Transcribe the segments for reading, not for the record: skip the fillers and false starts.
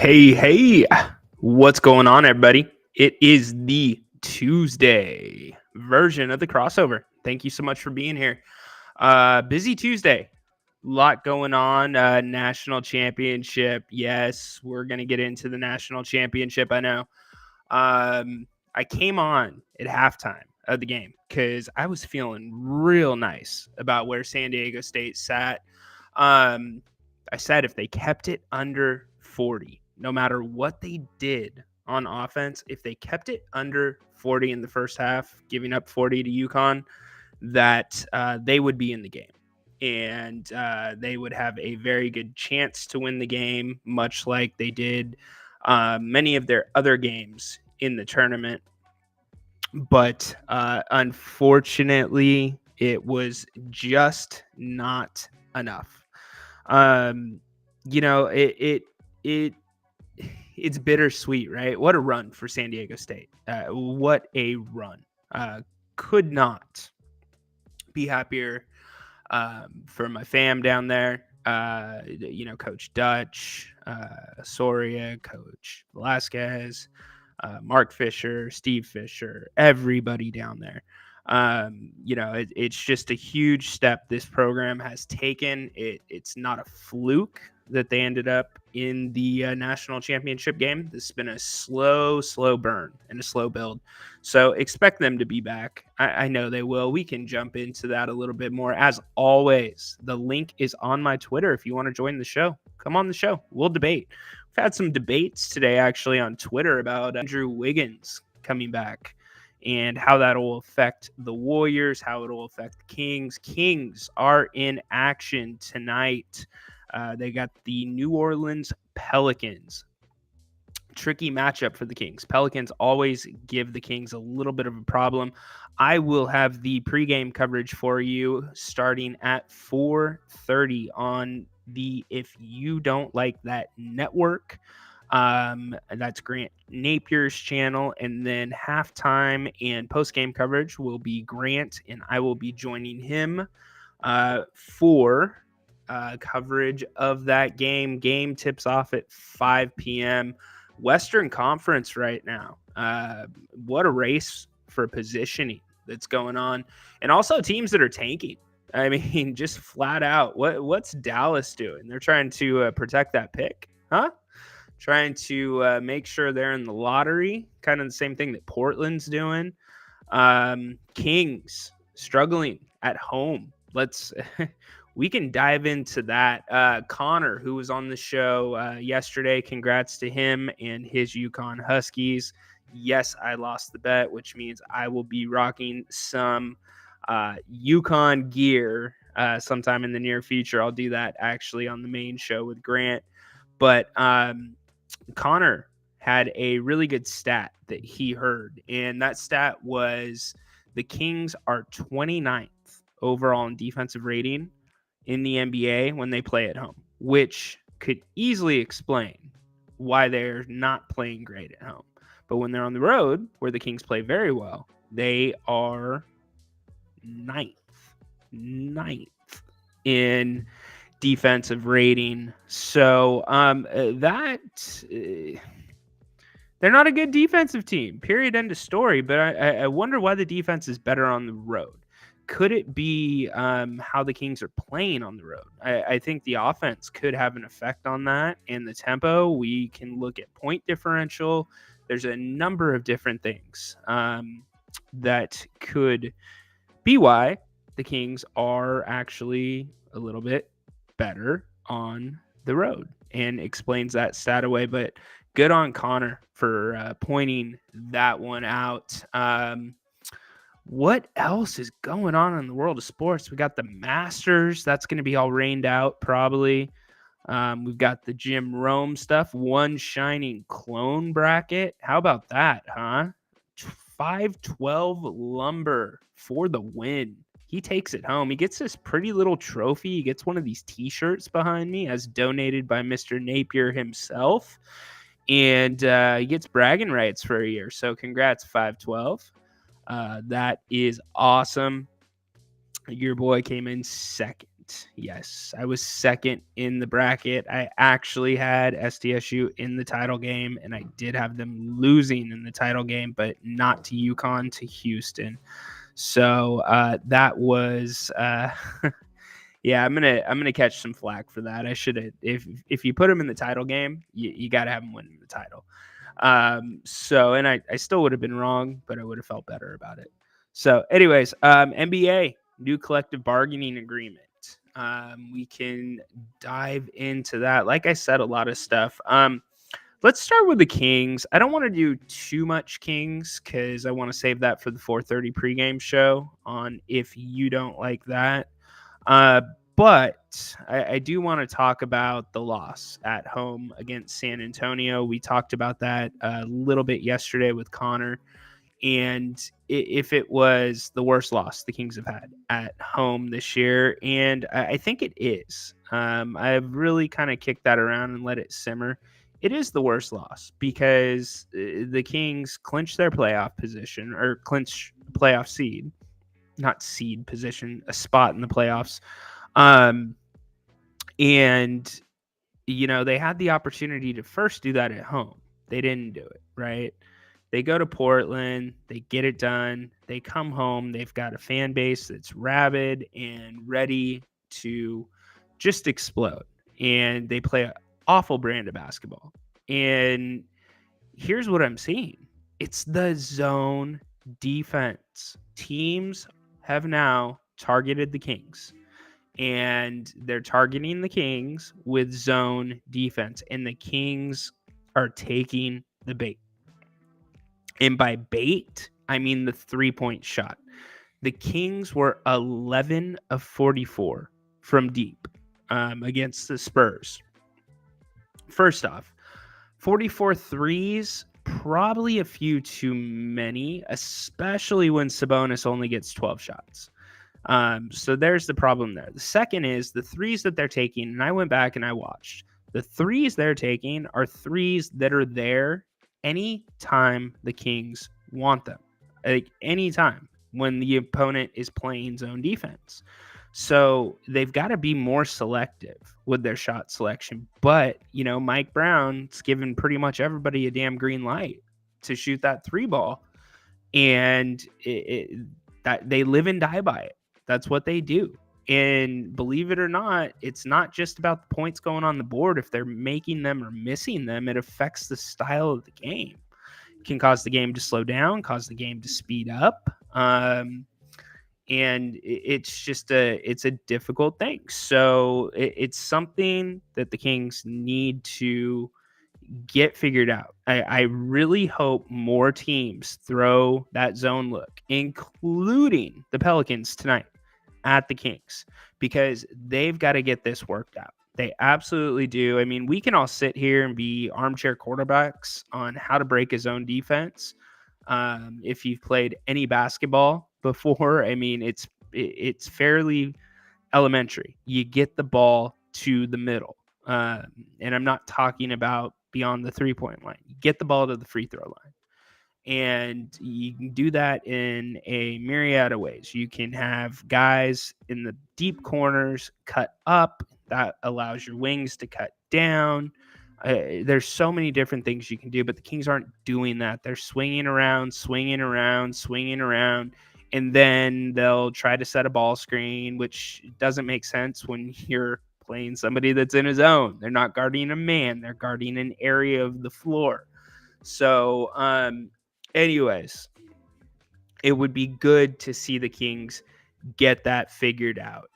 Hey, what's going on, everybody? It is the Tuesday version of the crossover. Thank you so much for being here. Busy Tuesday. Lot going on. National championship. Yes, we're going to get into the national championship. I know. I came on at halftime of the game because I was feeling real nice about where San Diego State sat. I said if they kept it under 40, no matter what they did on offense, if they kept it under 40 in the first half, giving up 40 to UConn, that they would be in the game. And they would have a very good chance to win the game, much like they did many of their other games in the tournament. But unfortunately, it was just not enough. It's bittersweet, right? What a run for San Diego State. What a run. Could not be happier for my fam down there. Coach Dutch, Soria, Coach Velasquez, Mark Fisher, Steve Fisher, everybody down there. It's just a huge step this program has taken. It's not a fluke that they ended up in the national championship game. This has been a slow burn and a slow build. So expect them to be back. I know they will. We can jump into that a little bit more. As always, the link is on my Twitter if you want to join the show. Come on the show. We'll debate. We've had some debates today actually on Twitter about Andrew Wiggins coming back and how that will affect the Warriors, how it will affect the Kings. Kings are in action tonight. They got the New Orleans Pelicans. Tricky matchup for the Kings. Pelicans always give the Kings a little bit of a problem. I will have the pregame coverage for you starting at 4:30 on the If You Don't Like That network. That's Grant Napier's channel. And then halftime and post-game coverage will be Grant, and I will be joining him for coverage of that game. Game tips off at 5 p.m. Western Conference right now. What a race for positioning that's going on. And also teams that are tanking. I mean, just flat out. What's Dallas doing? They're trying to protect that pick, huh? Trying to make sure they're in the lottery. Kind of the same thing that Portland's doing. Kings struggling at home. We can dive into that. Connor, who was on the show yesterday, congrats to him and his UConn Huskies. Yes, I lost the bet, which means I will be rocking some UConn gear sometime in the near future. I'll do that actually on the main show with Grant. But Connor had a really good stat that he heard, and that stat was the Kings are 29th overall in defensive rating in the NBA when they play at home, which could easily explain why they're not playing great at home. But when they're on the road, where the Kings play very well, they are ninth in defensive rating. So they're not a good defensive team, period, end of story. But I wonder why the defense is better on the road. Could it be how the Kings are playing on the road? I think the offense could have an effect on that, and the tempo. We can look at point differential. There's a number of different things that could be why the Kings are actually a little bit better on the road, and explains that stat away. But good on Connor for pointing that one out. What else is going on in the world of sports? We got the Masters. That's going to be all rained out probably. We've got the Jim Rome stuff. One shining clone bracket. How about that, huh? 512 Lumber for the win. He takes it home. He gets this pretty little trophy. He gets one of these T-shirts behind me as donated by Mr. Napier himself. And he gets bragging rights for a year. So congrats, 512. That is awesome. Your boy came in second yes, I was second in the bracket. I actually had SDSU in the title game, and I did have them losing in the title game, but not to UConn, to Houston. So that was yeah, I'm gonna catch some flack for that. I should have, if you put them in the title game, you got to have them win the title. So, and I still would have been wrong, but I would have felt better about it. So anyways, NBA, new collective bargaining agreement. We can dive into that. Like I said, a lot of stuff. Let's start with the Kings. I don't want to do too much Kings because I want to save that for the 4:30 pregame show on If You Don't Like That. But I do want to talk about the loss at home against San Antonio. We talked about that a little bit yesterday with Connor. And if it was the worst loss the Kings have had at home this year, and I think it is. I've really kind of kicked that around and let it simmer. It is the worst loss because the Kings clinch their playoff position, or clinch playoff seed, not seed position, a spot in the playoffs. And they had the opportunity to first do that at home. They didn't do it, right? They go to Portland, they get it done, they come home, they've got a fan base that's rabid and ready to just explode. And they play an awful brand of basketball. And here's what I'm seeing. It's the zone defense. Teams have now targeted the Kings, and they're targeting the Kings with zone defense, and the Kings are taking the bait. And by bait, I mean the 3-point shot. The Kings were 11 of 44 from deep against the Spurs. First off, 44 threes, probably a few too many, especially when Sabonis only gets 12 shots. So there's the problem there. The second is the threes that they're taking, and I went back and I watched. The threes they're taking are threes that are there anytime the Kings want them. Like anytime when the opponent is playing zone defense. So they've got to be more selective with their shot selection. But, Mike Brown's given pretty much everybody a damn green light to shoot that three ball. And that they live and die by it. That's what they do. And believe it or not, it's not just about the points going on the board. If they're making them or missing them, it affects the style of the game. It can cause the game to slow down, cause the game to speed up. And it's a difficult thing. So it's something that the Kings need to get figured out. I really hope more teams throw that zone look, including the Pelicans tonight at the Kings, because they've got to get this worked out. They absolutely do. I mean, we can all sit here and be armchair quarterbacks on how to break a zone defense. If you've played any basketball before, I mean, it's fairly elementary. You get the ball to the middle. And I'm not talking about beyond the 3-point line. You get the ball to the free throw line. And you can do that in a myriad of ways. You can have guys in the deep corners cut up. That allows your wings to cut down. There's so many different things you can do, but the Kings aren't doing that. They're swinging around, and then they'll try to set a ball screen, which doesn't make sense when you're playing somebody that's in a zone. They're not guarding a man. They're guarding an area of the floor. So, anyways, it would be good to see the Kings get that figured out.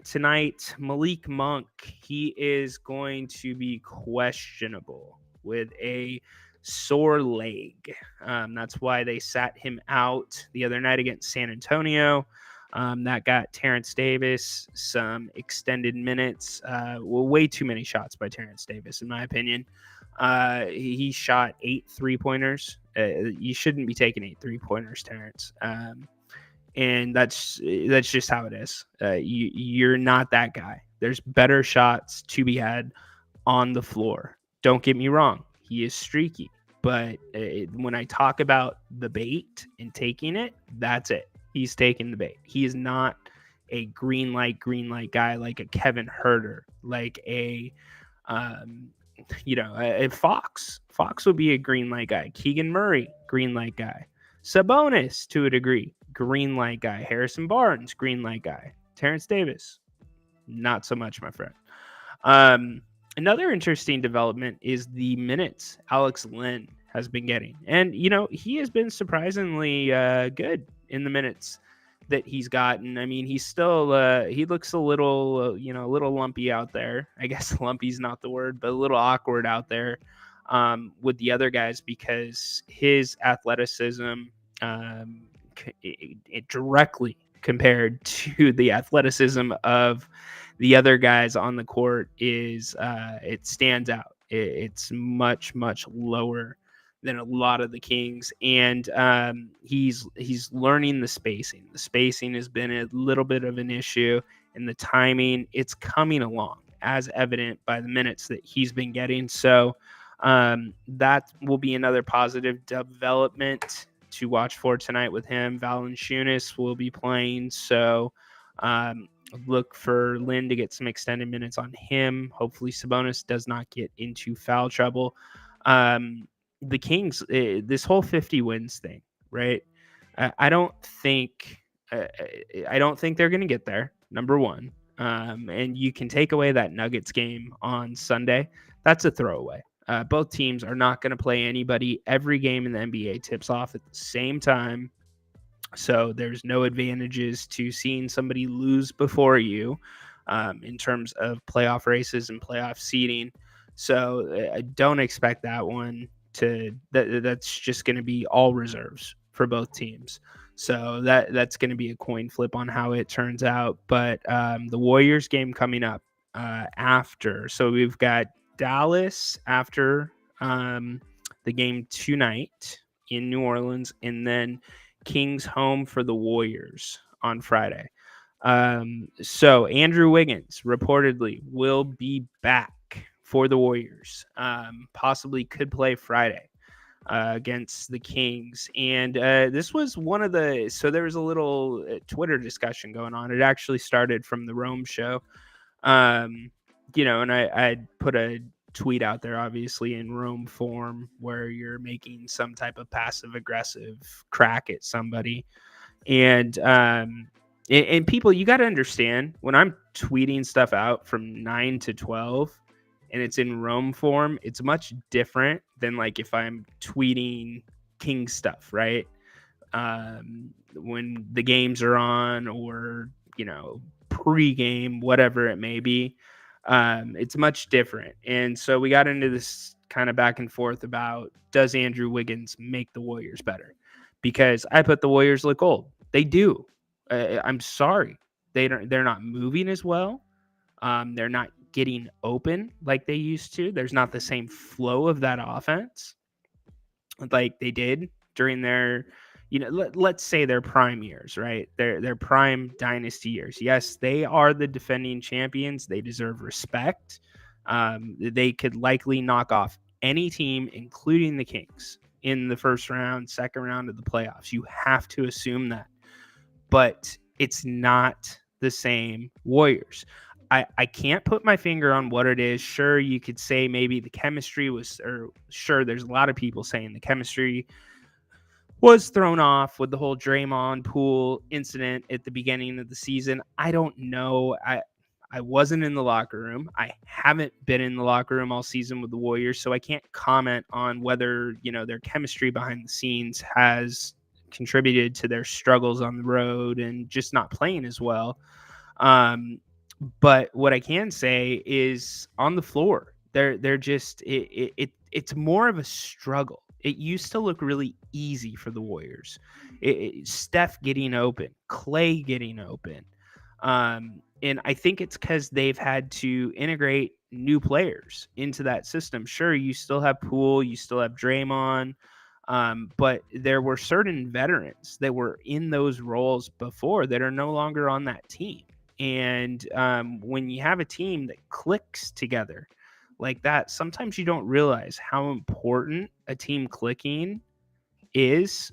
Tonight, Malik Monk, he is going to be questionable with a sore leg. That's why they sat him out the other night against San Antonio. That got Terrence Davis some extended minutes. Way too many shots by Terrence Davis, in my opinion. He shot 8 3-pointers. You shouldn't be taking 8 3-pointers, Terrence. And that's just how it is. You're not that guy. There's better shots to be had on the floor. Don't get me wrong. He is streaky. But when I talk about the bait and taking it, that's it. He's taking the bait. He is not a green light guy, like a Kevin Herter, like a a Fox. Fox would be a green light guy. Keegan Murray, green light guy. Sabonis, to a degree, green light guy. Harrison Barnes, green light guy. Terrence Davis, not so much, my friend. Another interesting development is the minutes Alex Len has been getting. And, he has been surprisingly good in the minutes that he's gotten. I mean, he's still, he looks a little, a little lumpy out there. I guess lumpy's not the word, but a little awkward out there with the other guys because his athleticism, it directly compared to the athleticism of the other guys on the court is it stands out. It's much lower than a lot of the Kings, and he's learning the spacing. The spacing has been a little bit of an issue, and the timing, it's coming along as evident by the minutes that he's been getting. So that will be another positive development to watch for tonight with him. Valanciunas will be playing, so look for Lynn to get some extended minutes on him. Hopefully Sabonis does not get into foul trouble. The Kings, this whole 50 wins thing, right? I don't think they're going to get there, number one. And you can take away that Nuggets game on Sunday. That's a throwaway. Both teams are not going to play anybody. Every game in the NBA tips off at the same time. So there's no advantages to seeing somebody lose before you in terms of playoff races and playoff seeding. So I don't expect that one that's just going to be all reserves for both teams. So that's going to be a coin flip on how it turns out. But the Warriors game coming up after. So we've got Dallas after the game tonight in New Orleans, and then Kings home for the Warriors on Friday. So Andrew Wiggins reportedly will be back for the Warriors. Possibly could play Friday against the Kings. And this was one of so there was a little Twitter discussion going on. It actually started from the Rome show. And I put a tweet out there, obviously in Rome form, where you're making some type of passive aggressive crack at somebody. And people, you got to understand, when I'm tweeting stuff out from 9 to 12 and it's in Rome form, it's much different than like if I'm tweeting King stuff, right? When the games are on, or, pre-game, whatever it may be, it's much different. And so we got into this kind of back and forth about, does Andrew Wiggins make the Warriors better? Because I put the Warriors look old. They do. I'm sorry. They're not moving as well. They're not getting open like they used to. There's not the same flow of that offense like they did during their, let's say their prime years, right? Their prime dynasty years. Yes, they are the defending champions. They deserve respect. They could likely knock off any team, including the Kings, in the first round, second round of the playoffs. You have to assume that. But it's not the same Warriors. I can't put my finger on what it is. Sure, you could say maybe the chemistry was, or sure, there's a lot of people saying the chemistry was thrown off with the whole Draymond Poole incident at the beginning of the season. I don't know. I wasn't in the locker room. I haven't been in the locker room all season with the Warriors, so I can't comment on whether, their chemistry behind the scenes has contributed to their struggles on the road and just not playing as well. But what I can say is on the floor, they're just it's more of a struggle. It used to look really easy for the Warriors. Steph getting open, Clay getting open. And I think it's because they've had to integrate new players into that system. Sure, you still have Poole, you still have Draymond, but there were certain veterans that were in those roles before that are no longer on that team. And when you have a team that clicks together like that, sometimes you don't realize how important a team clicking is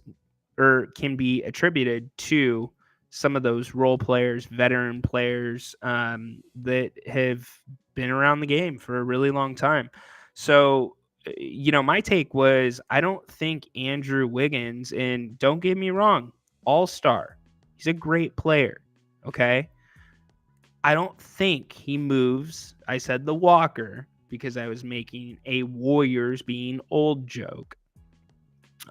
or can be attributed to some of those role players, veteran players that have been around the game for a really long time. So, my take was I don't think Andrew Wiggins, and don't get me wrong, all-star. He's a great player, okay? I don't think he moves. I said the Walker because I was making a Warriors being old joke.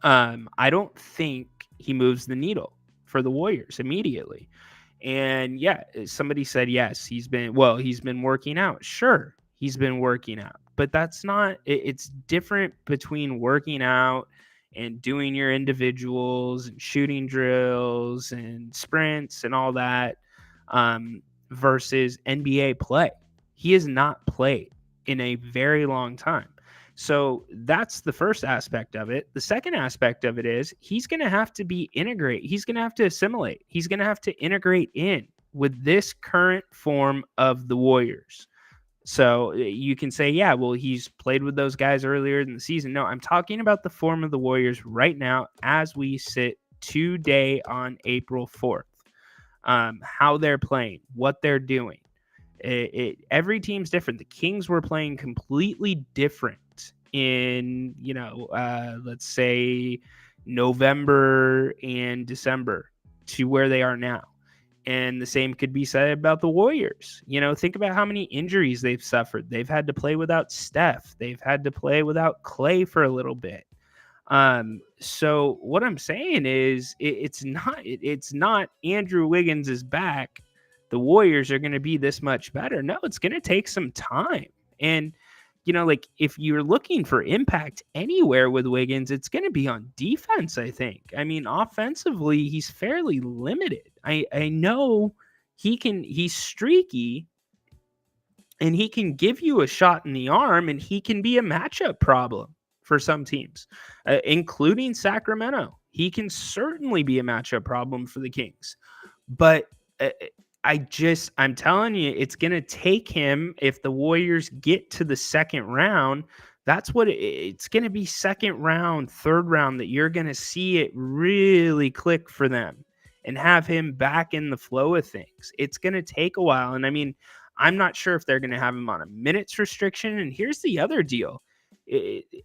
I don't think he moves the needle for the Warriors immediately. And yeah, somebody said yes, he's been working out. Sure, he's been working out, but that's not. It's different between working out and doing your individuals and shooting drills and sprints and all that, versus NBA play. He has not played in a very long time. So that's the first aspect of it. The second aspect of it is he's going to have to he's going to have to assimilate. He's going to have to integrate in with this current form of the Warriors. So you can say, yeah, well, he's played with those guys earlier in the season. No, I'm talking about the form of the Warriors right now as we sit today on April 4th. How they're playing, what they're doing. Every team's different. The Kings were playing completely different in, let's say November and December to where they are now. And the same could be said about the Warriors. Think about how many injuries they've suffered. They've had to play without Steph. They've had to play without Clay for a little bit. So what I'm saying is it's not Andrew Wiggins is back. The Warriors are going to be this much better. No, it's going to take some time. And, if you're looking for impact anywhere with Wiggins, it's going to be on defense, I think. I mean, offensively, he's fairly limited. I know he's streaky and he can give you a shot in the arm and he can be a matchup problem for some teams, including Sacramento. He can certainly be a matchup problem for the Kings. But I'm telling you, it's going to take him, if the Warriors get to the second round, that's what it's going to be, second round, third round, that you're going to see it really click for them and have him back in the flow of things. It's going to take a while. And I mean, I'm not sure if they're going to have him on a minutes restriction. And here's the other deal.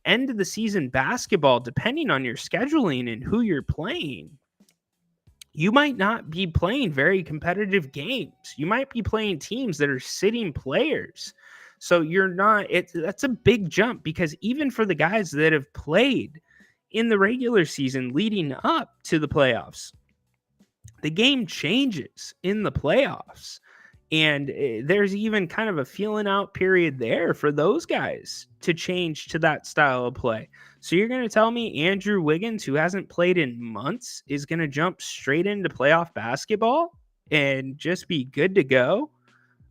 End of the season basketball, depending on your scheduling and who you're playing, you might not be playing very competitive games. You might be playing teams that are sitting players. So that's a big jump, because even for the guys that have played in the regular season leading up to the playoffs, the game changes in the playoffs. And there's even kind of a feeling out period there for those guys to change to that style of play. So you're going to tell me Andrew Wiggins, who hasn't played in months, is going to jump straight into playoff basketball and just be good to go?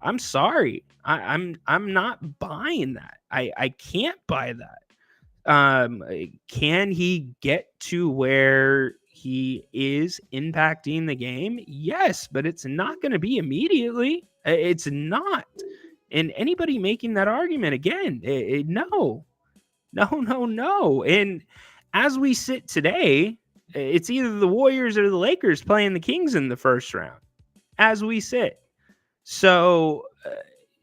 I'm sorry. I'm not buying that. I can't buy that. Can he get to where he is impacting the game? Yes, but it's not going to be immediately. It's not. And anybody making that argument, again, no. And as we sit today, it's either the Warriors or the Lakers playing the Kings in the first round as we sit. So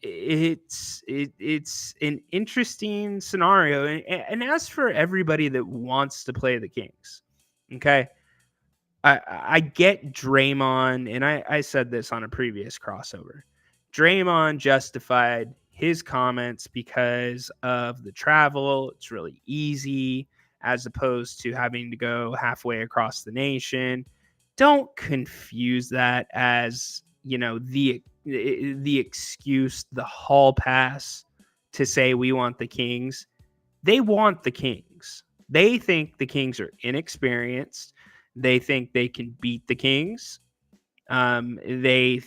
it's an interesting scenario. And as for everybody that wants to play the Kings, okay, I get Draymond, and I said this on a previous crossover. Draymond justified his comments because of the travel. It's really easy as opposed to having to go halfway across the nation. Don't confuse that as, the excuse, the hall pass to say we want the Kings. They want the Kings. They think the Kings are inexperienced. They think they can beat the Kings. They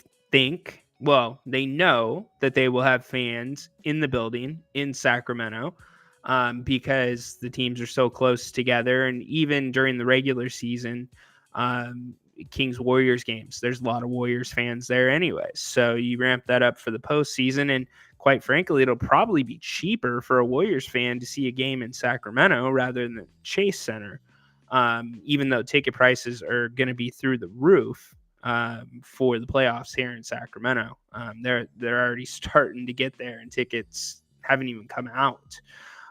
know that they will have fans in the building in Sacramento because the teams are so close together. And even during the regular season, Kings-Warriors games, there's a lot of Warriors fans there anyways. So you ramp that up for the postseason. And quite frankly, it'll probably be cheaper for a Warriors fan to see a game in Sacramento rather than the Chase Center. Even though ticket prices are going to be through the roof. for the playoffs here in Sacramento. They're already starting to get there, and tickets haven't even come out,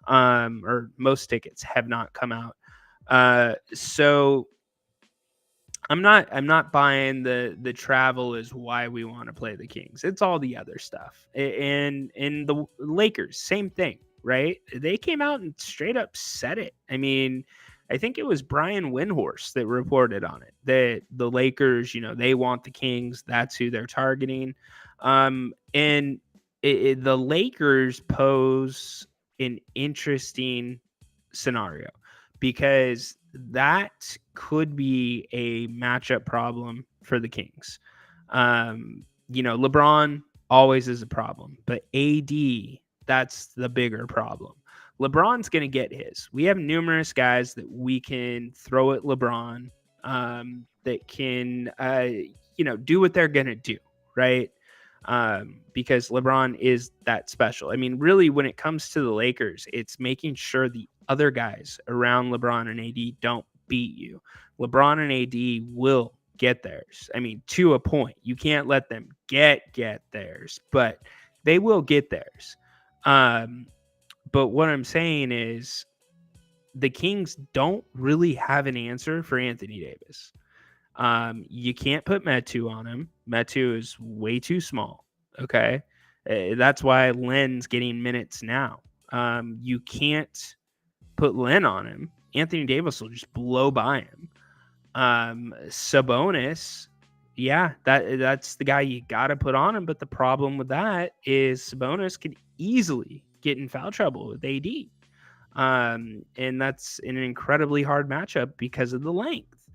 or most tickets have not come out. So I'm not buying the travel is why we want to play the Kings. It's all the other stuff. And the Lakers, same thing, right? They came out and straight up said it. I mean, I think it was Brian Windhorst that reported on it, that the Lakers, they want the Kings. That's who they're targeting. And the Lakers pose an interesting scenario, because that could be a matchup problem for the Kings. LeBron always is a problem, but AD, that's the bigger problem. LeBron's going to get his. We have numerous guys that we can throw at LeBron, that can, do what they're going to do, right? Because LeBron is that special. I mean, really, when it comes to the Lakers, it's making sure the other guys around LeBron and AD don't beat you. LeBron and AD will get theirs. I mean, to a point. You can't let them get theirs, but they will get theirs. But what I'm saying is the Kings don't really have an answer for Anthony Davis. You can't put Metu on him. Metu is way too small. Okay. That's why Len's getting minutes now. You can't put Len on him. Anthony Davis will just blow by him. Sabonis, yeah, that's the guy you got to put on him. But the problem with that is Sabonis could easily get in foul trouble with AD. And that's an incredibly hard matchup because of the length.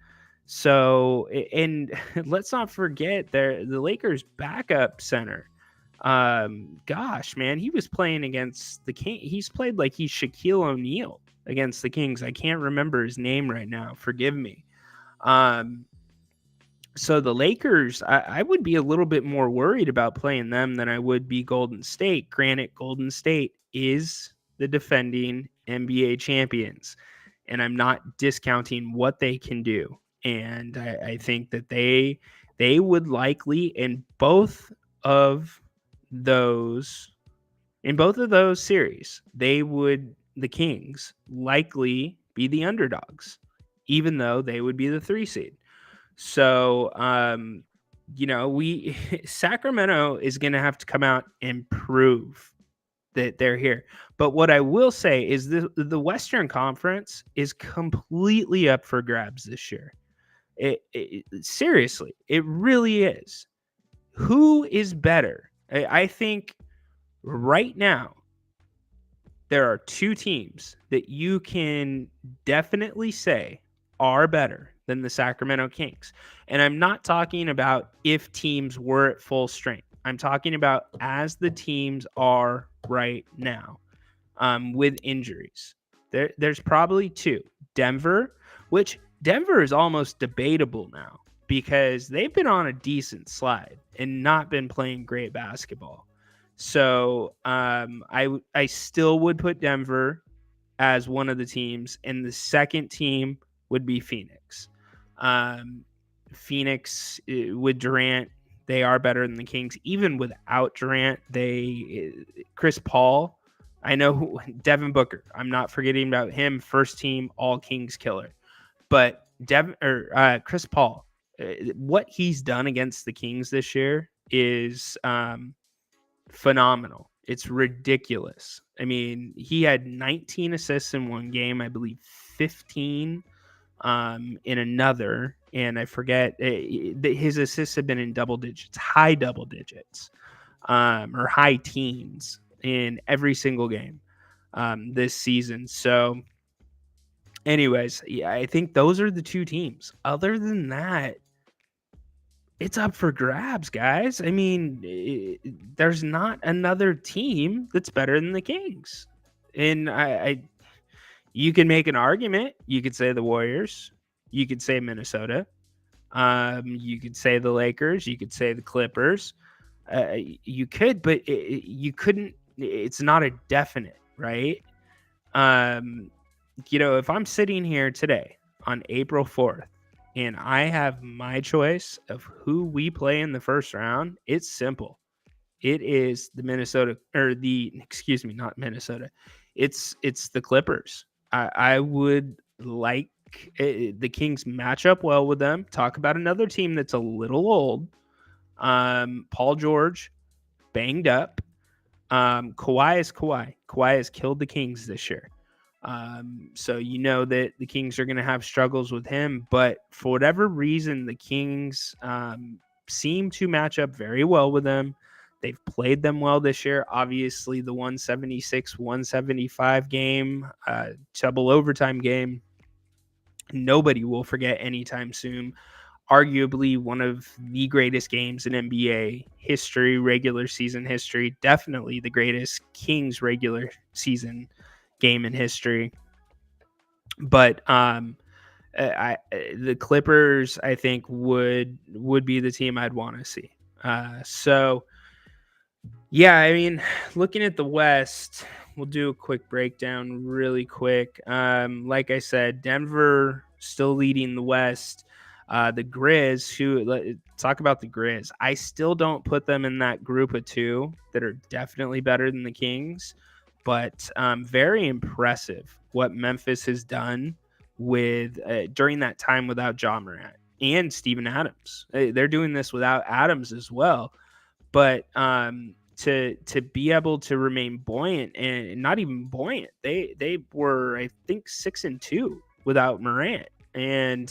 So, and let's not forget the Lakers' backup center. Gosh, man, he was playing against the King. He's played like he's Shaquille O'Neal against the Kings. I can't remember his name right now. Forgive me. So the Lakers, I would be a little bit more worried about playing them than I would be Golden State. Granted, Golden State is the defending NBA champions, and I'm not discounting what they can do. And I think that they would likely in both of those series, the Kings likely be the underdogs, even though they would be the 3 seed. So, Sacramento is going to have to come out and prove that they're here. But what I will say is the Western Conference is completely up for grabs this year. Seriously, it really is. Who is better? I think right now there are 2 teams that you can definitely say are better than the Sacramento Kings. And I'm not talking about if teams were at full strength. I'm talking about as the teams are right now, with injuries. There's probably 2. Denver, which Denver is almost debatable now because they've been on a decent slide and not been playing great basketball. So I still would put Denver as one of the teams, and the second team would be Phoenix. Phoenix with Durant, they are better than the Kings. Even without Durant, Chris Paul, I know Devin Booker. I'm not forgetting about him. First team All Kings killer, but Chris Paul, what he's done against the Kings this year is phenomenal. It's ridiculous. I mean, he had 19 assists in one game, I believe 15 in another, and I forget his assists have been in double digits, high double digits, or high teens in every single game this season. So anyways, yeah, I think those are the 2 teams. Other than that, it's up for grabs, guys. I mean, there's not another team that's better than the Kings. And you can make an argument. You could say the Warriors. You could say Minnesota. You could say the Lakers. You could say the Clippers. You could, but you couldn't. It's not a definite, right? If I'm sitting here today on April 4th, and I have my choice of who we play in the first round, it's simple. It is the Minnesota, or the, excuse me, not Minnesota. It's the Clippers. I would like the Kings match up well with them. Talk about another team that's a little old. Paul George banged up. Kawhi is Kawhi. Kawhi has killed the Kings this year. So you know that the Kings are going to have struggles with him, but for whatever reason, the Kings seem to match up very well with them. They've played them well this year. Obviously, the 176-175 game, double overtime game, nobody will forget anytime soon. Arguably one of the greatest games in NBA history, regular season history. Definitely the greatest Kings regular season game in history. But the Clippers, I think, would be the team I'd want to see. So yeah, I mean, looking at the West, we'll do a quick breakdown really quick. Like I said, Denver still leading the West. The Grizz, talk about the Grizz. I still don't put them in that group of two that are definitely better than the Kings, but very impressive what Memphis has done with during that time without Ja Morant and Steven Adams. They're doing this without Adams as well, but to be able to remain buoyant, and not even buoyant, they were, I think, 6-2 without Morant, and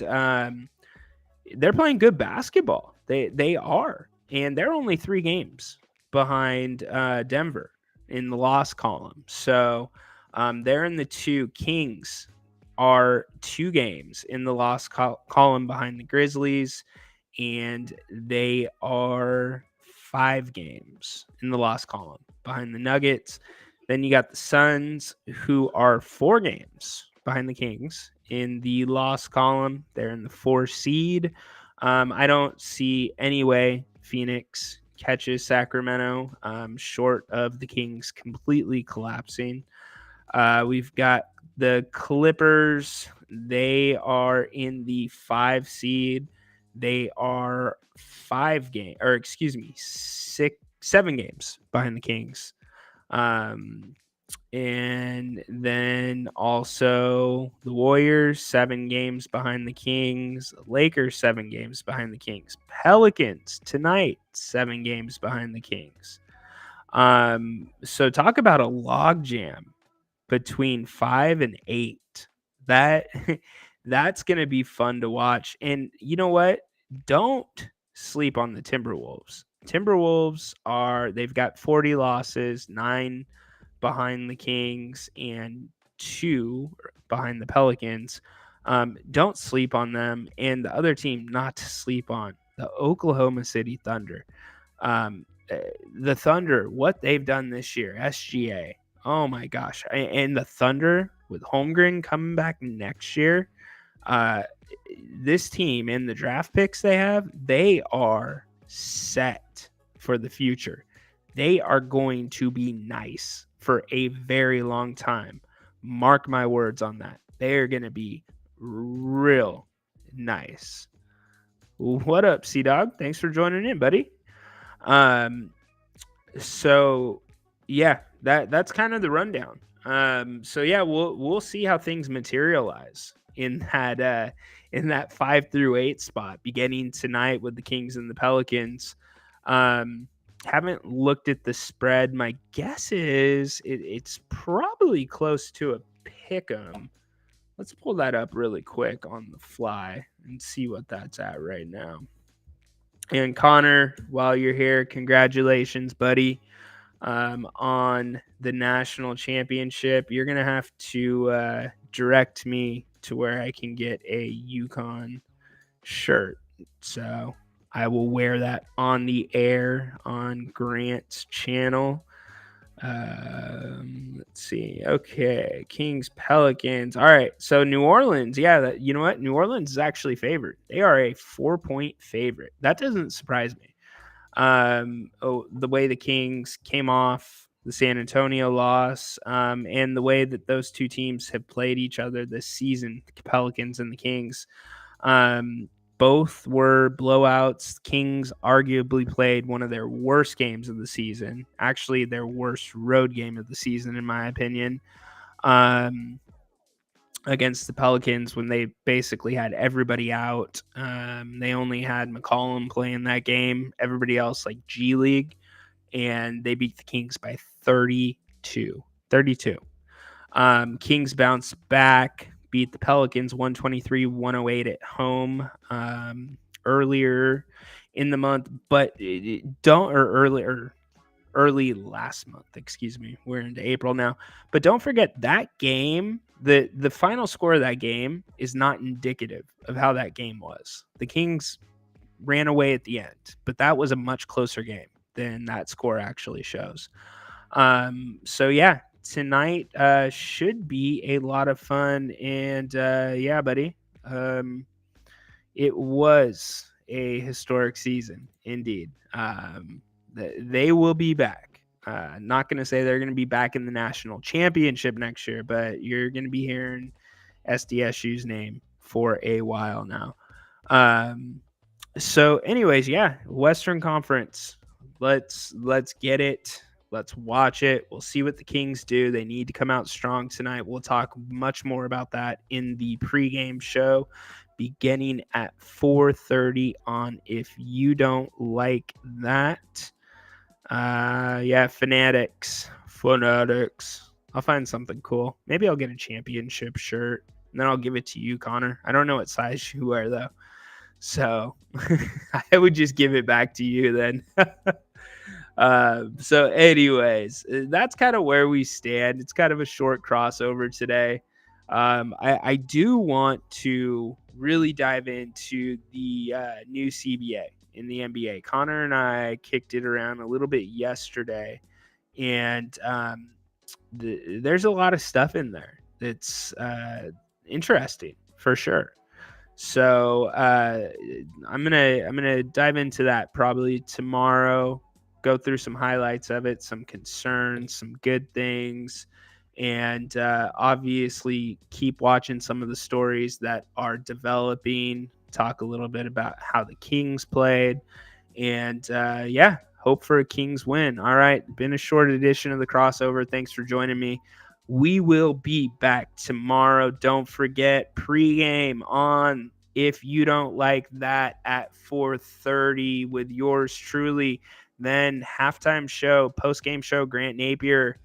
they're playing good basketball. They are, and they're only 3 games behind Denver in the loss column. So they're in the 2. Kings are 2 games in the loss column behind the Grizzlies, and they are 5 games in the loss column behind the Nuggets. Then you got the Suns, who are 4 games behind the Kings in the loss column. They're in the 4 seed. I don't see any way Phoenix catches Sacramento, short of the Kings completely collapsing. We've got the Clippers. They are in the 5 seed. They are 7 games behind the Kings. And then also the Warriors, 7 games behind the Kings. Lakers, 7 games behind the Kings. Pelicans tonight, 7 games behind the Kings. So talk about a logjam between 5 and 8. That's going to be fun to watch. And you know what? Don't sleep on the Timberwolves. They've got 40 losses, 9 behind the Kings and 2 behind the Pelicans. Don't sleep on them. And the other team not to sleep on, the Oklahoma City Thunder. The Thunder, what they've done this year, SGA. Oh my gosh. And the Thunder with Holmgren coming back next year. This team and the draft picks they are set for the future. They are going to be nice for a very long time. Mark my words on that. They are going to be real nice. What up, C-Dog? Thanks for joining in, buddy. So yeah, that's kind of the rundown. So yeah, we'll see how things materialize in that 5 through 8 spot beginning tonight with the Kings and the Pelicans. Haven't looked at the spread. My guess is it's probably close to a pick 'em. Let's pull that up really quick on the fly and see what that's at right now. And Connor, while you're here, congratulations, buddy, on the national championship. You're going to have to direct me to where I can get a UConn shirt. So I will wear that on the air on Grant's channel. Let's see. Okay, Kings, Pelicans. All right, so New Orleans. Yeah, you know what? New Orleans is actually favored. They are a 4-point favorite. That doesn't surprise me. The way the Kings came off the San Antonio loss, and the way that those two teams have played each other this season, the Pelicans and the Kings. Both were blowouts. Kings arguably played one of their worst games of the season. Actually, their worst road game of the season, in my opinion. Against the Pelicans when they basically had everybody out. They only had McCollum playing that game. Everybody else like G League, and they beat the Kings by 32. Kings bounced back, beat the Pelicans 123-108 at home earlier in the month, but early last month, excuse me. We're into April now. But don't forget that game, the final score of that game is not indicative of how that game was. The Kings ran away at the end, but that was a much closer game than that score actually shows. So yeah, tonight should be a lot of fun. And yeah, buddy, it was a historic season indeed. They will be back. Not going to say they're going to be back in the national championship next year, but you're going to be hearing SDSU's name for a while now. So anyways, yeah, Western Conference. Let's get it. Let's watch it. We'll see what the Kings do. They need to come out strong tonight. We'll talk much more about that in the pregame show beginning at 4:30 on If You Don't Like That. Yeah, Fanatics. I'll find something cool. Maybe I'll get a championship shirt, and then I'll give it to you, Connor. I don't know what size you wear, though. So I would just give it back to you then. So anyways, that's kind of where we stand. It's kind of a short crossover today. I do want to really dive into the new CBA in the NBA. Connor and I kicked it around a little bit yesterday, and there's a lot of stuff in there that's interesting for sure. So I'm gonna dive into that probably tomorrow. Go through some highlights of it, some concerns, some good things, and obviously keep watching some of the stories that are developing. Talk a little bit about how the Kings played, and yeah, hope for a Kings win. All right, been a short edition of the crossover. Thanks for joining me. We will be back tomorrow. Don't forget pregame on If You Don't Like That at 4:30 with yours truly. Then halftime show, postgame show, Grant Napier,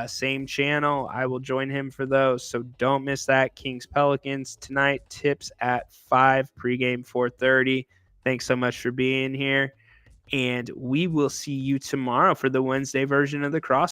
same channel. I will join him for those. So don't miss that. Kings Pelicans tonight. Tips at 5, pregame 4:30. Thanks so much for being here. And we will see you tomorrow for the Wednesday version of the cross.